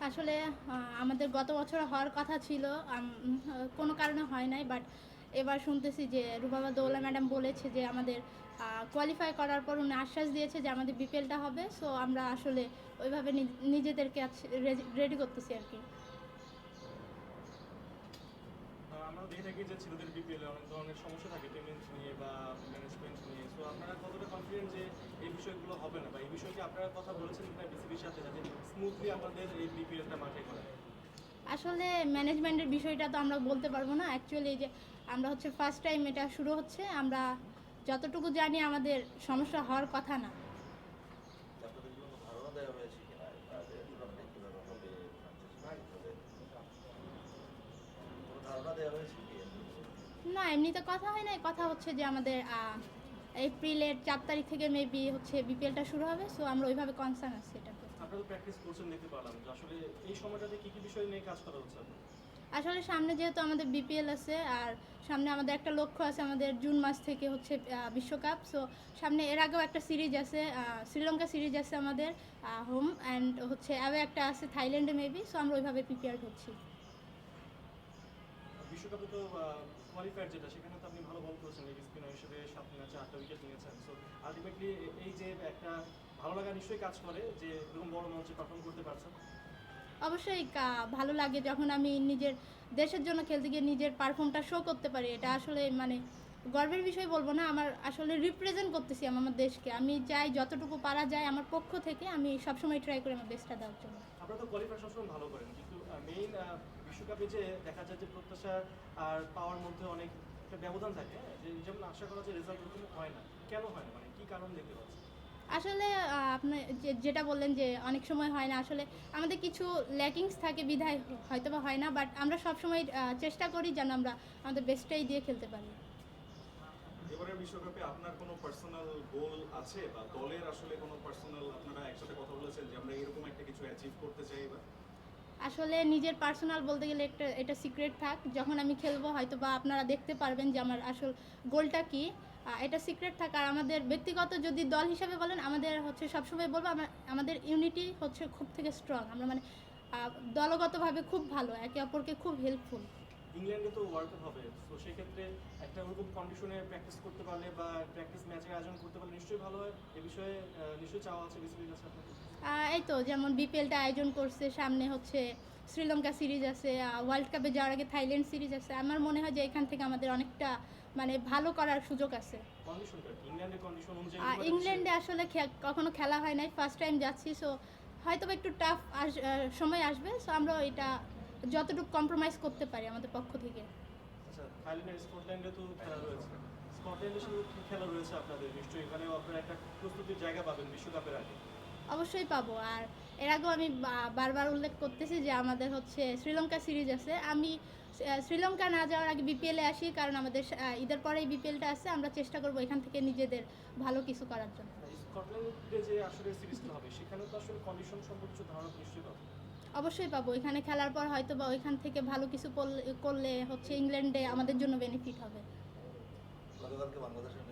আসলে আমাদের গত বছর হওয়ার কথা ছিল, কোনো কারণে হয় নাই। বাট এবার শুনতেছি যে রুবাবা দৌলা ম্যাডাম বলেছে যে আমাদের কোয়ালিফাই করার পর উনি আশ্বাস দিয়েছে যে আমাদের বিপিএলটা হবে। সো আমরা আসলে ওইভাবে নিজেদেরকে রেডি করতেছি আর কি। আমরা দেখে থাকি যে ছেলেদের বিপিএল অনেক ধরনের সমস্যা থাকে পেমেন্ট নিয়ে বা ম্যানেজমেন্ট নিয়ে। সো আপনারা কতটা কনফিডেন্ট যে এই বিষয়গুলো হবে না, বা এই বিষয়ে কি আপনারা কথা বলেছেন কিনা বিসিবির সাথে, যাতে স্মুথলি আমাদের এই বিপিএলটা মাঠে করে? আসলে ম্যানেজমেন্টের বিষয়টা তো আমরা বলতে পারবো না। অ্যাকচুয়ালি যে আমরা হচ্ছে ফার্স্ট টাইম এটা শুরু হচ্ছে, আমরা যতটুকু জানি আমাদের সমস্যা হওয়ার কথা না। আপনাদের কি কোনো ধারণা দেওয়া হয়েছে কিনা যে টুর্নামেন্টে কিভাবে হবে, ফ্র্যাঞ্চাইজি কিভাবে, কোনো ধারণা দেওয়া হয়েছে কি? না, এমনিতে কথা হয় নাই। কথা হচ্ছে যে আমাদের এপ্রিলের 4 তারিখ থেকে মেবি হচ্ছে বিপিএলটা শুরু হবে। সো আমরা ওইভাবে কনসার্ন আছি এটাতে। আপনারা তো প্র্যাকটিস করছেন, দেখতে পারলাম যে আসলে এই সময়টাতে কি কি বিষয় নিয়ে কাজ করা হচ্ছে আপনার? আসলে সামনে যেহেতু আমাদের বিপিএল আছে, আর সামনে আমাদের একটা লক্ষ্য আছে, আমাদের জুন মাস থেকে হচ্ছে বিশ্বকাপ। সো সামনে এর আগেও একটা সিরিজ আছে, শ্রীলঙ্কা সিরিজ আছে আমাদের হোম, অ্যান্ড হচ্ছে অ্যাওয়ে একটা আছে থাইল্যান্ডে মেবি। সো আমরা ওইভাবে প্রিপেয়ার হচ্ছি। বিশ্বকাপে তো কোয়ালিফায়ার যেটা, সেখানে তো আপনি ভালো বল করেছেন লেগ স্পিনার হিসেবে, 7 ম্যাচে 8টা উইকেট নিয়েছেন। সো আলটিমেটলি এই যে একটা ভালো লাগা নিশ্চয়ই কাজ করে যে এরকম বড় মঞ্চে পারফর্ম করতে পারছেন। অবশ্যই ভালো লাগে যখন আমি নিজের দেশের জন্য খেলতে গিয়ে নিজের পারফর্মটা শো করতে পারি। এটা আসলে মানে গর্বের বিষয় বলবো না, আমার আসলে রিপ্রেজেন্ট করতেছি আমার দেশকে। আমি চাই যতটুকু পারা যায় আমার পক্ষ থেকে আমি সবসময় ট্রাই করি আমার বেস্টটা দেওয়ার জন্য। আপনারা তো কোয়ালিফায়ার সবসময় ভালো করেন, কিন্তু মেইন বিশ্বকাপে যে দেখা যায় যে প্রত্যাশা আর পাওয়ার মধ্যে অনেক একটা ব্যবধান থাকে, যে যেমন আশা করা যে রেজাল্ট ওরকম হয় না। কেন হয় না, মানে কি কারণ দেখতে পাচ্ছেন? আসলে আপনি যেটা বললেন যে অনেক সময় হয় না, আসলে আমাদের কিছু ল্যাকিংস থাকে বিধায় হয়তো বা হয় না। বাট আমরা সবসময় চেষ্টা করি যেন আমরা আমাদের বেস্টটাই দিয়ে খেলতে পারি। এবারের বিশ্বকাপে আপনার কোনো পার্সোনাল গোল আছে, বা দলের আসলে কোনো পার্সোনাল আপনারা একসাথে কথা বলেছেন যে আমরা এরকম একটা কিছু অ্যাচিভ করতে চাই এবার? আসলে নিজের পার্সোনাল বলতে গেলে এটা সিক্রেট থাক। যখন আমি খেলবো হয়তো বা আপনারা দেখতে পারবেন যে আমার আসল গোলটা কি। এটা সিক্রেট থাক। আর আমাদের ব্যক্তিগত যদি দল হিসাবে বলেন, আমাদের হচ্ছে সবসময় বলবো আমাদের ইউনিটি হচ্ছে খুব থেকে স্ট্রং। আমরা মানে দলগতভাবে খুব ভালো, একে অপরকে খুব হেল্পফুল। ইংল্যান্ডে তো ওয়ার্ল্ড কাপ হবে, তো সেক্ষেত্রে একটা ওরকম কন্ডিশনে প্র্যাকটিস করতে পারলে বা প্র্যাকটিস ম্যাচের আয়োজন করতে পারলে নিশ্চয়ই ভালো হয়। এ বিষয়ে নিশ্চয়ই চাওয়া আছে বিসিবির কাছে আপনাদের? এই তো যেমন বিপিএলটা আয়োজন করছে, সামনে হচ্ছে শ্রীলঙ্কা সিরিজ আছে, ওয়ার্ল্ড কাপে যাওয়ার আগে থাইল্যান্ড সিরিজ আছে। আমার মনে হয় যে এখান থেকে আমাদের অনেকটা মানে ভালো করার সুযোগ আছে। কন্ডিশনটা ইংল্যান্ডের কন্ডিশন অনুযায়ী ইংল্যান্ডে আসলে কখনো খেলা হয় নাই, ফার্স্ট টাইম যাচ্ছি। সো হয়তো একটু টাফ সময় আসবে। সো আমরা এটা যতটুকু কম্প্রোমাইজ করতে পারি আমাদের পক্ষ থেকে। আচ্ছা, থাইল্যান্ডের স্কটল্যান্ডে তো খেলা রয়েছে, স্কটল্যান্ডের সাথে কি খেলা রয়েছে আপনাদের? নিশ্চয়ই এখানেও আপনারা একটা প্রস্তুতির জায়গা পাবেন বিশ্বকাপের আগে। অবশ্যই পাবো। আর এর আগেও আমি বারবার উল্লেখ করতেছি যে আমাদের হচ্ছে শ্রীলঙ্কা সিরিজ আছে। আমি শ্রীলঙ্কা না যাওয়ার আগে বিপিএলে আসি, কারণ আমাদের ঈদের পরেই বিপিএলটা আছে। আমরা চেষ্টা করবো এখান থেকে নিজেদের ভালো কিছু করার জন্য। স্কটল্যান্ডে যে আসলে সিরিজটা হবে, সেখানে তো আসলে কন্ডিশন সম্পর্কে কিছু ধারণা নিশ্চয়ই পাবেন। অবশ্যই পাবো। এখানে খেলার পর হয়তো বা ওইখান থেকে ভালো কিছু করলে হচ্ছে ইংল্যান্ডে আমাদের জন্য বেনিফিট হবে। গতকালকে বাংলাদেশের